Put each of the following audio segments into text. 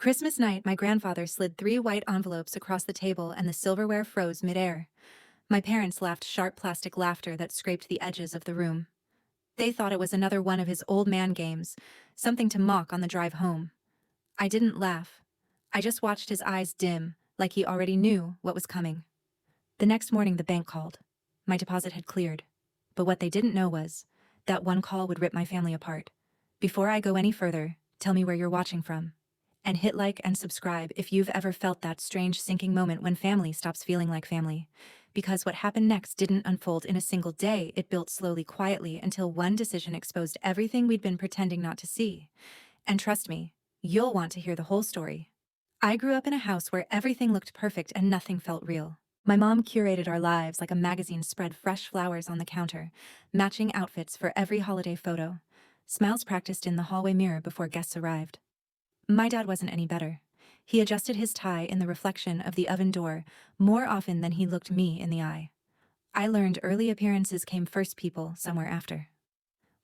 Christmas night, my grandfather slid 3 white envelopes across the table and the silverware froze midair. My parents laughed sharp plastic laughter that scraped the edges of the room. They thought it was another one of his old man games, something to mock on the drive home. I didn't laugh. I just watched his eyes dim, like he already knew what was coming. The next morning the bank called. My deposit had cleared. But what they didn't know was that one call would rip my family apart. Before I go any further, tell me where you're watching from. And hit like and subscribe if you've ever felt that strange sinking moment when family stops feeling like family. Because what happened next didn't unfold in a single day, it built slowly, quietly, until one decision exposed everything we'd been pretending not to see. And trust me, you'll want to hear the whole story. I grew up in a house where everything looked perfect and nothing felt real. My mom curated our lives like a magazine, spread fresh flowers on the counter, matching outfits for every holiday photo, smiles practiced in the hallway mirror before guests arrived. My dad wasn't any better. He adjusted his tie in the reflection of the oven door more often than he looked me in the eye. I learned early appearances came first, people somewhere after.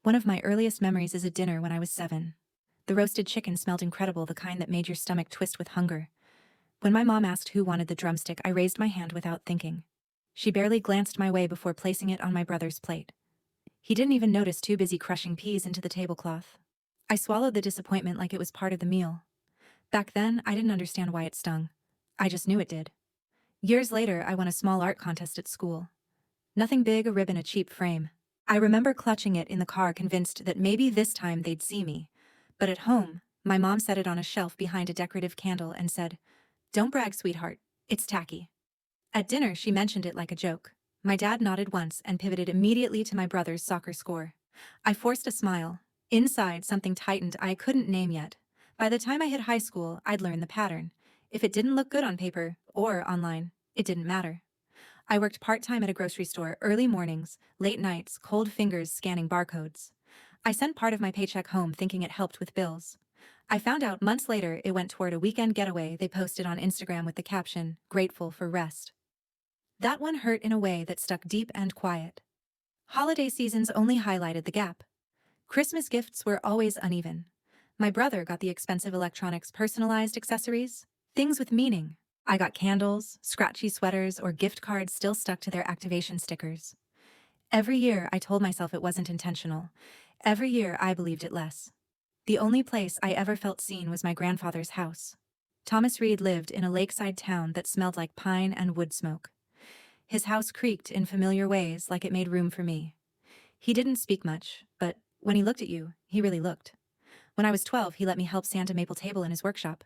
One of my earliest memories is a dinner when I was 7. The roasted chicken smelled incredible, the kind that made your stomach twist with hunger. When my mom asked who wanted the drumstick, I raised my hand without thinking. She barely glanced my way before placing it on my brother's plate. He didn't even notice, too busy crushing peas into the tablecloth. I swallowed the disappointment like it was part of the meal. Back then, I didn't understand why it stung. I just knew it did. Years later, I won a small art contest at school. Nothing big, a ribbon, a cheap frame. I remember clutching it in the car, convinced that maybe this time they'd see me. But at home, my mom set it on a shelf behind a decorative candle and said, "Don't brag, sweetheart. It's tacky." At dinner, she mentioned it like a joke. My dad nodded once and pivoted immediately to my brother's soccer score. I forced a smile. Inside, something tightened I couldn't name yet. By the time I hit high school, I'd learned the pattern. If it didn't look good on paper or online, it didn't matter. I worked part-time at a grocery store, early mornings, late nights, cold fingers scanning barcodes. I sent part of my paycheck home thinking it helped with bills. I found out months later it went toward a weekend getaway they posted on Instagram with the caption, "Grateful for rest." That one hurt in a way that stuck deep and quiet. Holiday seasons only highlighted the gap. Christmas gifts were always uneven. My brother got the expensive electronics, personalized accessories, things with meaning. I got candles, scratchy sweaters, or gift cards still stuck to their activation stickers. Every year I told myself it wasn't intentional. Every year I believed it less. The only place I ever felt seen was my grandfather's house. Thomas Reed lived in a lakeside town that smelled like pine and wood smoke. His house creaked in familiar ways, like it made room for me. He didn't speak much, but when he looked at you, he really looked. When I was 12, he let me help sand a maple table in his workshop.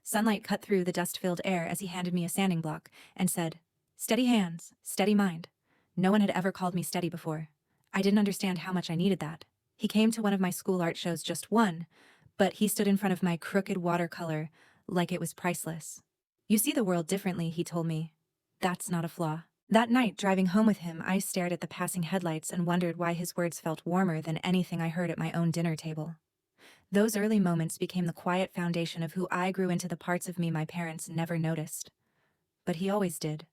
Sunlight cut through the dust-filled air as he handed me a sanding block and said, "Steady hands, steady mind." No one had ever called me steady before. I didn't understand how much I needed that. He came to one of my school art shows, just one, but he stood in front of my crooked watercolor like it was priceless. "You see the world differently," he told me. That's not a flaw. That night, driving home with him, I stared at the passing headlights and wondered why his words felt warmer than anything I heard at my own dinner table. Those early moments became the quiet foundation of who I grew into, the parts of me my parents never noticed. But he always did.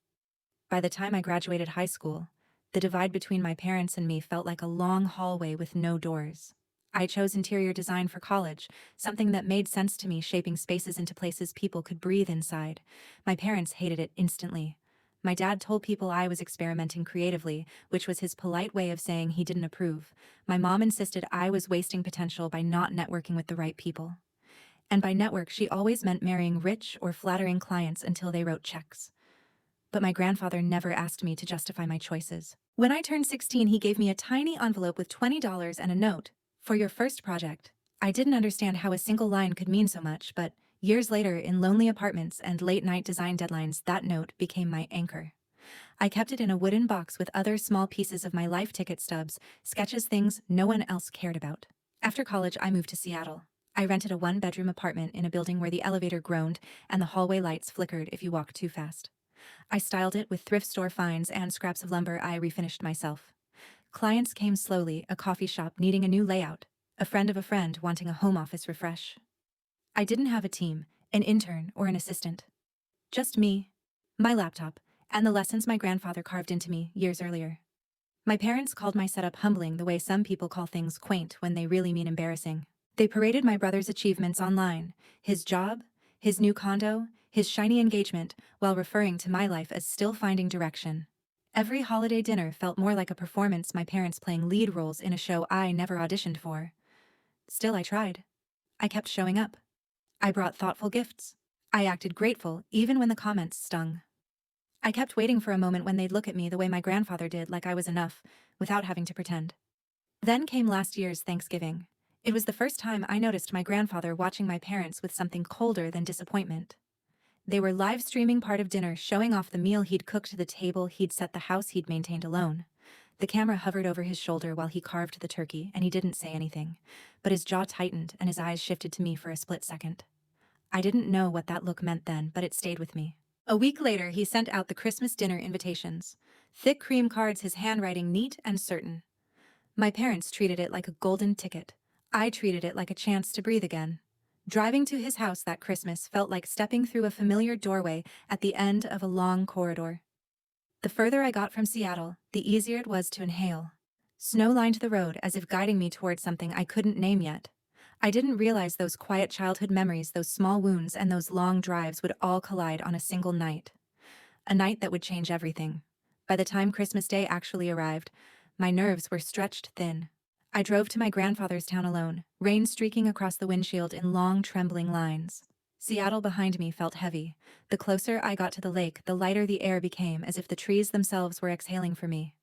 By the time I graduated high school, the divide between my parents and me felt like a long hallway with no doors. I chose interior design for college, something that made sense to me, shaping spaces into places people could breathe inside. My parents hated it instantly. My dad told people I was experimenting creatively, which was his polite way of saying he didn't approve. My mom insisted I was wasting potential by not networking with the right people. And by network, she always meant marrying rich or flattering clients until they wrote checks. But my grandfather never asked me to justify my choices. When I turned 16, he gave me a tiny envelope with $20 and a note. "For your first project." I didn't understand how a single line could mean so much, but years later, in lonely apartments and late-night design deadlines, that note became my anchor. I kept it in a wooden box with other small pieces of my life ticket stubs, sketches, things no one else cared about. After college, I moved to Seattle. I rented a one-bedroom apartment in a building where the elevator groaned and the hallway lights flickered if you walked too fast. I styled it with thrift store finds and scraps of lumber I refinished myself. Clients came slowly, a coffee shop needing a new layout, a friend of a friend wanting a home office refresh. I didn't have a team, an intern, or an assistant. Just me, my laptop, and the lessons my grandfather carved into me years earlier. My parents called my setup humbling, the way some people call things quaint when they really mean embarrassing. They paraded my brother's achievements online, his job, his new condo, his shiny engagement, while referring to my life as still finding direction. Every holiday dinner felt more like a performance, my parents playing lead roles in a show I never auditioned for. Still, I tried. I kept showing up. I brought thoughtful gifts. I acted grateful, even when the comments stung. I kept waiting for a moment when they'd look at me the way my grandfather did, like I was enough, without having to pretend. Then came last year's Thanksgiving. It was the first time I noticed my grandfather watching my parents with something colder than disappointment. They were live streaming part of dinner, showing off the meal he'd cooked, the table he'd set, the house he'd maintained alone. The camera hovered over his shoulder while he carved the turkey, and he didn't say anything, but his jaw tightened and his eyes shifted to me for a split second. I didn't know what that look meant then, but it stayed with me. A week later, he sent out the Christmas dinner invitations. Thick cream cards, his handwriting neat and certain. My parents treated it like a golden ticket. I treated it like a chance to breathe again. Driving to his house that Christmas felt like stepping through a familiar doorway at the end of a long corridor. The further I got from Seattle, the easier it was to inhale. Snow lined the road as if guiding me toward something I couldn't name yet. I didn't realize those quiet childhood memories, those small wounds, and those long drives would all collide on a single night. A night that would change everything. By the time Christmas Day actually arrived, my nerves were stretched thin. I drove to my grandfather's town alone, rain streaking across the windshield in long, trembling lines. Seattle behind me felt heavy. The closer I got to the lake, the lighter the air became, as if the trees themselves were exhaling for me.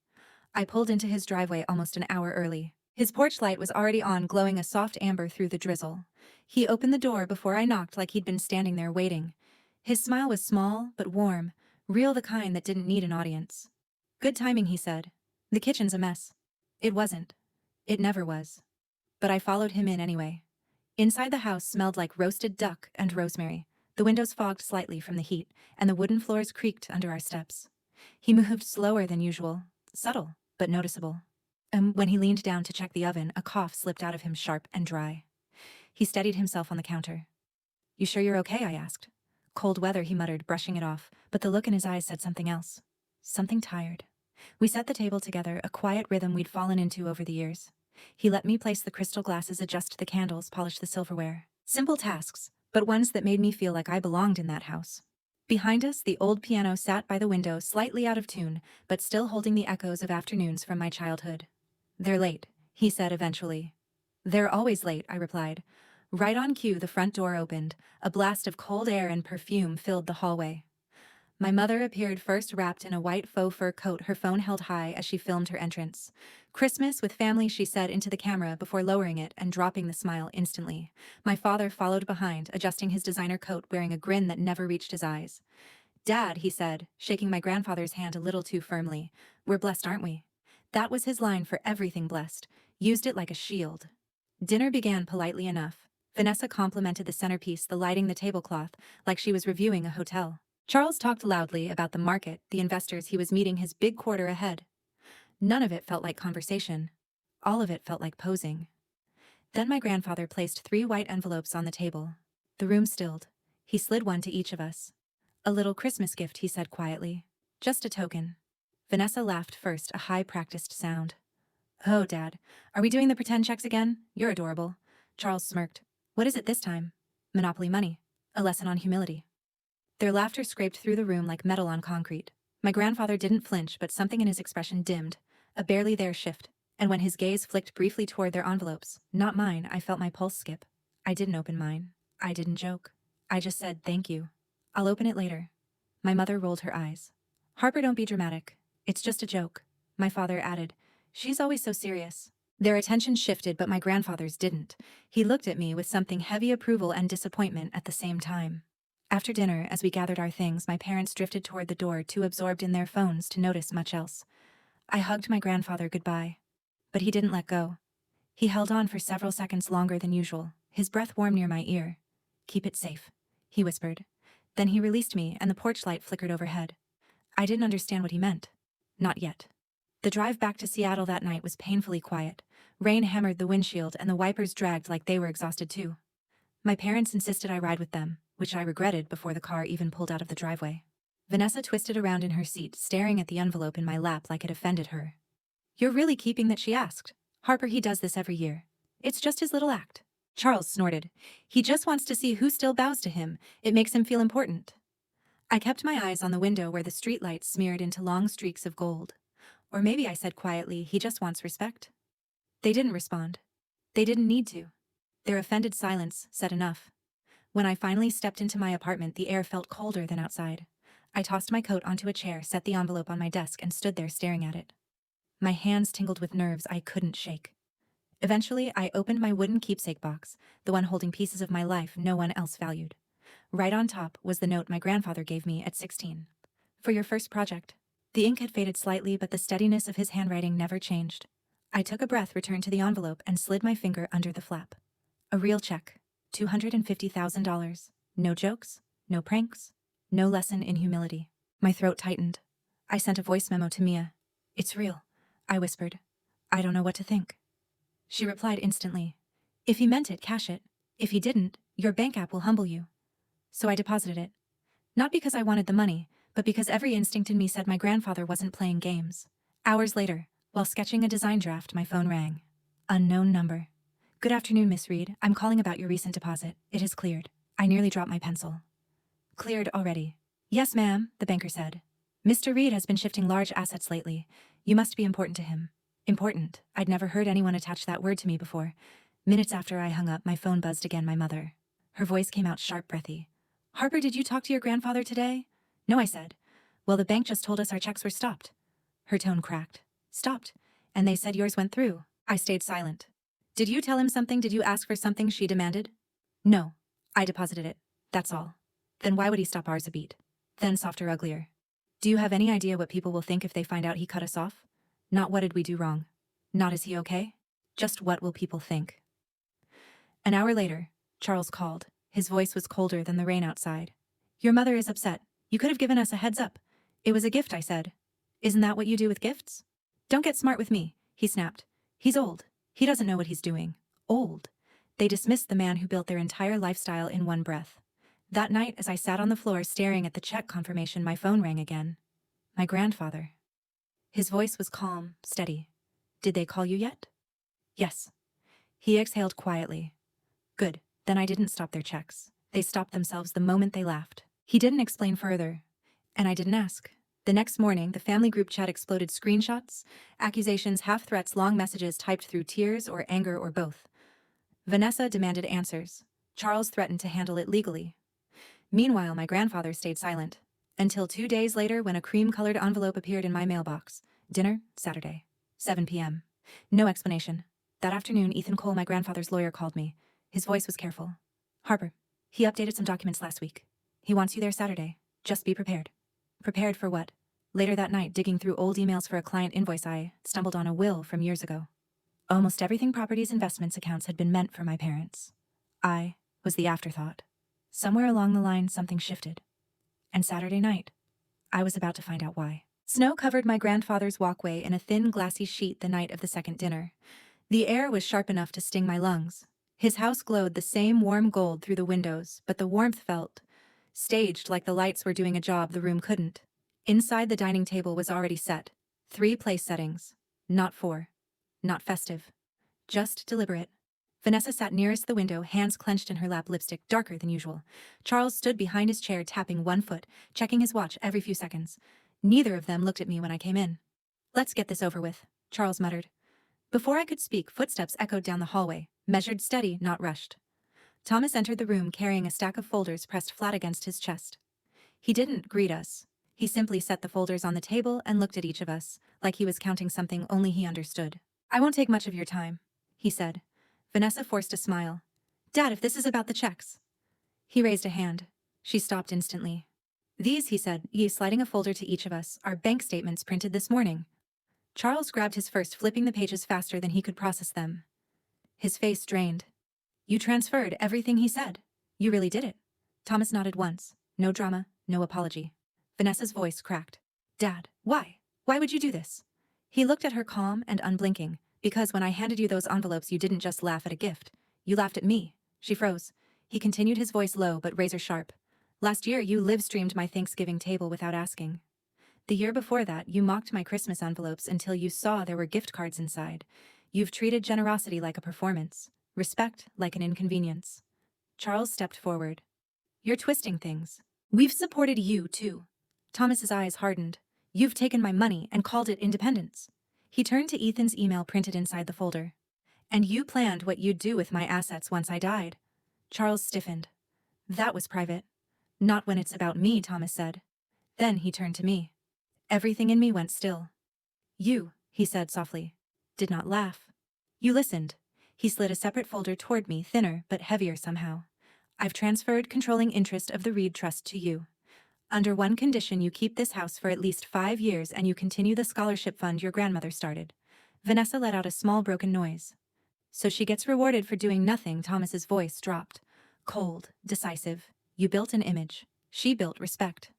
I pulled into his driveway almost an hour early. His porch light was already on, glowing a soft amber through the drizzle. He opened the door before I knocked, like he'd been standing there waiting. His smile was small but warm, real, the kind that didn't need an audience. "Good timing," he said. "The kitchen's a mess." It wasn't. It never was. But I followed him in anyway. Inside the house smelled like roasted duck and rosemary. The windows fogged slightly from the heat, and the wooden floors creaked under our steps. He moved slower than usual, subtle but noticeable. And when he leaned down to check the oven, a cough slipped out of him, sharp and dry. He steadied himself on the counter. "You sure you're okay?" I asked. "Cold weather," he muttered, brushing it off, but the look in his eyes said something else. Something tired. We set the table together, a quiet rhythm we'd fallen into over the years. He let me place the crystal glasses, adjust the candles, polish the silverware. Simple tasks, but ones that made me feel like I belonged in that house. Behind us, the old piano sat by the window, slightly out of tune, but still holding the echoes of afternoons from my childhood. "They're late," he said eventually. "They're always late," I replied. Right on cue, the front door opened. A blast of cold air and perfume filled the hallway. My mother appeared first, wrapped in a white faux fur coat, her phone held high as she filmed her entrance. "Christmas with family," she said into the camera before lowering it and dropping the smile instantly. My father followed behind, adjusting his designer coat, wearing a grin that never reached his eyes. "Dad," he said, shaking my grandfather's hand a little too firmly. "We're blessed, aren't we?" That was his line for everything blessed. Used it like a shield. Dinner began politely enough. Vanessa complimented the centerpiece, the lighting, the tablecloth, like she was reviewing a hotel. Charles talked loudly about the market, the investors he was meeting, his big quarter ahead. None of it felt like conversation. All of it felt like posing. Then my grandfather placed 3 white envelopes on the table. The room stilled. He slid one to each of us. "A little Christmas gift," he said quietly. "Just a token." Vanessa laughed first, a high-practiced sound. "Oh, Dad, are we doing the pretend checks again? You're adorable." Charles smirked. "What is it this time?" "Monopoly money. A lesson on humility." Their laughter scraped through the room like metal on concrete. My grandfather didn't flinch, but something in his expression dimmed, a barely there shift, and when his gaze flicked briefly toward their envelopes, not mine, I felt my pulse skip. I didn't open mine. I didn't joke. I just said, "Thank you. I'll open it later." My mother rolled her eyes. "Harper, don't be dramatic. It's just a joke." My father added, "She's always so serious." Their attention shifted, but my grandfather's didn't. He looked at me with something heavy, approval and disappointment at the same time. After dinner, as we gathered our things, my parents drifted toward the door, too absorbed in their phones to notice much else. I hugged my grandfather goodbye. But he didn't let go. He held on for several seconds longer than usual, his breath warm near my ear. "Keep it safe," he whispered. Then he released me, and the porch light flickered overhead. I didn't understand what he meant. Not yet. The drive back to Seattle that night was painfully quiet. Rain hammered the windshield, and the wipers dragged like they were exhausted too. My parents insisted I ride with them, which I regretted before the car even pulled out of the driveway. Vanessa twisted around in her seat, staring at the envelope in my lap like it offended her. "You're really keeping that?" she asked. "Harper, he does this every year. It's just his little act." Charles snorted. He just wants to see who still bows to him. It makes him feel important. I kept my eyes on the window where the streetlights smeared into long streaks of gold. Or maybe I said quietly, he just wants respect. They didn't respond. They didn't need to. Their offended silence said enough. When I finally stepped into my apartment, the air felt colder than outside. I tossed my coat onto a chair, set the envelope on my desk, and stood there staring at it. My hands tingled with nerves I couldn't shake. Eventually, I opened my wooden keepsake box, the one holding pieces of my life no one else valued. Right on top was the note my grandfather gave me at 16. For your first project. The ink had faded slightly, but the steadiness of his handwriting never changed. I took a breath, returned to the envelope, and slid my finger under the flap. A real check. $250,000. No jokes, no pranks, no lesson in humility. My throat tightened. I sent a voice memo to Mia. It's real, I whispered. I don't know what to think. She replied instantly. If he meant it, cash it. If he didn't, your bank app will humble you. So I deposited it. Not because I wanted the money, but because every instinct in me said my grandfather wasn't playing games. Hours later, while sketching a design draft, my phone rang. Unknown number. Good afternoon, Miss Reed. I'm calling about your recent deposit. It has cleared. I nearly dropped my pencil. Cleared already. Yes, ma'am, the banker said. Mr. Reed has been shifting large assets lately. You must be important to him. Important. I'd never heard anyone attach that word to me before. Minutes after I hung up, my phone buzzed again. My mother. Her voice came out sharp, breathy. Harper, did you talk to your grandfather today? No, I said. Well, the bank just told us our checks were stopped. Her tone cracked. Stopped. And they said yours went through. I stayed silent. Did you tell him something? Did you ask for something? She demanded. No. I deposited it. That's all. Then why would he stop ours a beat? Then softer, uglier. Do you have any idea what people will think if they find out he cut us off? Not what did we do wrong. Not is he okay? Just what will people think? An hour later, Charles called. His voice was colder than the rain outside. Your mother is upset. You could have given us a heads up. It was a gift, I said. Isn't that what you do with gifts? Don't get smart with me, he snapped. He's old. He doesn't know what he's doing. Old. They dismissed the man who built their entire lifestyle in one breath. That night, as I sat on the floor staring at the check confirmation, my phone rang again. My grandfather. His voice was calm, steady. Did they call you yet? Yes. He exhaled quietly. Good. Then I didn't stop their checks. They stopped themselves the moment they laughed. He didn't explain further. And I didn't ask. The next morning, the family group chat exploded. Screenshots, accusations, half-threats, long messages typed through tears or anger or both. Vanessa demanded answers. Charles threatened to handle it legally. Meanwhile, my grandfather stayed silent. Until 2 days later, when a cream-colored envelope appeared in my mailbox. Dinner, Saturday, 7 p.m. No explanation. That afternoon, Ethan Cole, my grandfather's lawyer, called me. His voice was careful. Harper, he updated some documents last week. He wants you there Saturday. Just be prepared. Prepared for what? Later that night, digging through old emails for a client invoice, I stumbled on a will from years ago. Almost everything properties, investments, accounts had been meant for my parents. I was the afterthought. Somewhere along the line, something shifted. And Saturday night, I was about to find out why. Snow covered my grandfather's walkway in a thin, glassy sheet the night of the second dinner. The air was sharp enough to sting my lungs. His house glowed the same warm gold through the windows, but the warmth felt staged, like the lights were doing a job the room couldn't. Inside, the dining table was already set. 3 place settings. Not 4. Not festive. Just deliberate. Vanessa sat nearest the window, hands clenched in her lap, lipstick darker than usual. Charles stood behind his chair, tapping one foot, checking his watch every few seconds. Neither of them looked at me when I came in. Let's get this over with, Charles muttered. Before I could speak, footsteps echoed down the hallway, measured, steady, not rushed. Thomas entered the room carrying a stack of folders pressed flat against his chest. He didn't greet us. He simply set the folders on the table and looked at each of us, like he was counting something only he understood. I won't take much of your time, he said. Vanessa forced a smile. Dad, if this is about the checks. He raised a hand. She stopped instantly. These, he said, sliding a folder to each of us, are bank statements printed this morning. Charles grabbed his first, flipping the pages faster than he could process them. His face drained. You transferred everything he said. You really did it. Thomas nodded once. No drama, no apology. Vanessa's voice cracked. Dad, why? Why would you do this? He looked at her calm and unblinking. Because when I handed you those envelopes, you didn't just laugh at a gift. You laughed at me. She froze. He continued, his voice low but razor sharp. Last year, you live-streamed my Thanksgiving table without asking. The year before that, you mocked my Christmas envelopes until you saw there were gift cards inside. You've treated generosity like a performance. respect like an inconvenience. Charles stepped forward. You're twisting things. We've supported you, too. Thomas's eyes hardened. You've taken my money and called it independence. He turned to Ethan's email printed inside the folder. And you planned what you'd do with my assets once I died. Charles stiffened. That was private. Not when it's about me, Thomas said. Then he turned to me. Everything in me went still. You, he said softly, did not laugh. You listened. He slid a separate folder toward me, thinner but heavier somehow. I've transferred controlling interest of the Reed Trust to you. Under one condition, you keep this house for at least 5 years and you continue the scholarship fund your grandmother started. Vanessa let out a small broken noise. So she gets rewarded for doing nothing. Thomas's voice dropped. Cold, decisive. You built an image. She built respect.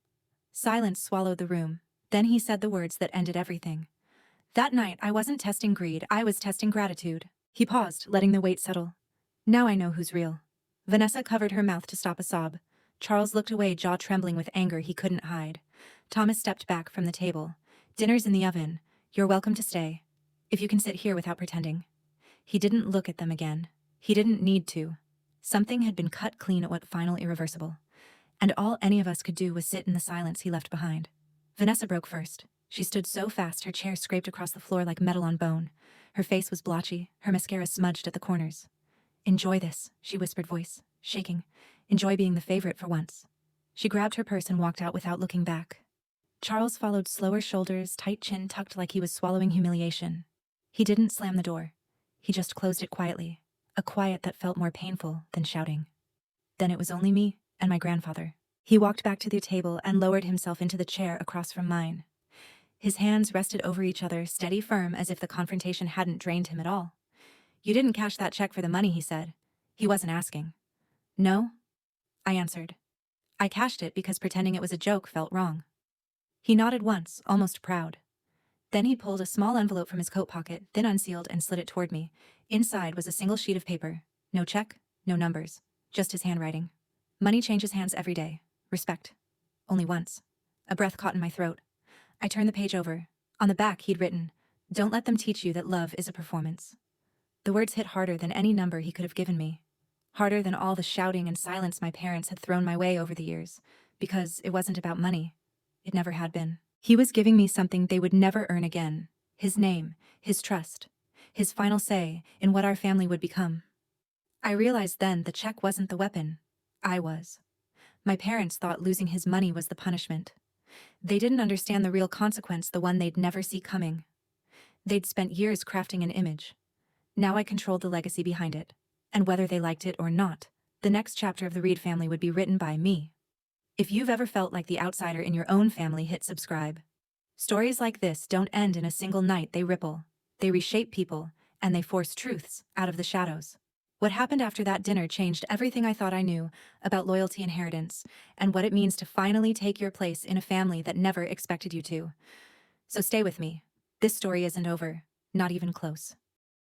Silence swallowed the room. Then he said the words that ended everything. That night, I wasn't testing greed, I was testing gratitude. He paused, letting the weight settle. Now I know who's real. Vanessa covered her mouth to stop a sob. Charles looked away, jaw trembling with anger he couldn't hide. Thomas stepped back from the table. Dinner's in the oven. You're welcome to stay. If you can sit here without pretending. He didn't look at them again. He didn't need to. Something had been cut clean at what final irreversible. And all any of us could do was sit in the silence he left behind. Vanessa broke first. She stood so fast her chair scraped across the floor like metal on bone. Her face was blotchy, her mascara smudged at the corners. Enjoy this, she whispered, voice shaking. Enjoy being the favorite for once. She grabbed her purse and walked out without looking back. Charles followed, slower shoulders, tight chin tucked like he was swallowing humiliation. He didn't slam the door. He just closed it quietly, a quiet that felt more painful than shouting. Then it was only me and my grandfather. He walked back to the table and lowered himself into the chair across from mine. His hands rested over each other, steady, firm, as if the confrontation hadn't drained him at all. You didn't cash that check for the money, he said. He wasn't asking. No? I answered. I cashed it because pretending it was a joke felt wrong. He nodded once, almost proud. Then he pulled a small envelope from his coat pocket, then unsealed and slid it toward me. Inside was a single sheet of paper. No check, no numbers. Just his handwriting. Money changes hands every day. Respect. Only once. A breath caught in my throat. I turned the page over. On the back he'd written, "Don't let them teach you that love is a performance." The words hit harder than any number he could have given me. Harder than all the shouting and silence my parents had thrown my way over the years. Because it wasn't about money. It never had been. He was giving me something they would never earn again. His name, his trust, his final say in what our family would become. I realized then the check wasn't the weapon. I was. My parents thought losing his money was the punishment. They didn't understand the real consequence, the one they'd never see coming. They'd spent years crafting an image. Now I controlled the legacy behind it. And whether they liked it or not, the next chapter of the Reed family would be written by me. If you've ever felt like the outsider in your own family, hit subscribe. Stories like this don't end in a single night, they ripple. They reshape people, and they force truths out of the shadows. What happened after that dinner changed everything I thought I knew about loyalty, inheritance, and what it means to finally take your place in a family that never expected you to. So stay with me. This story isn't over, not even close.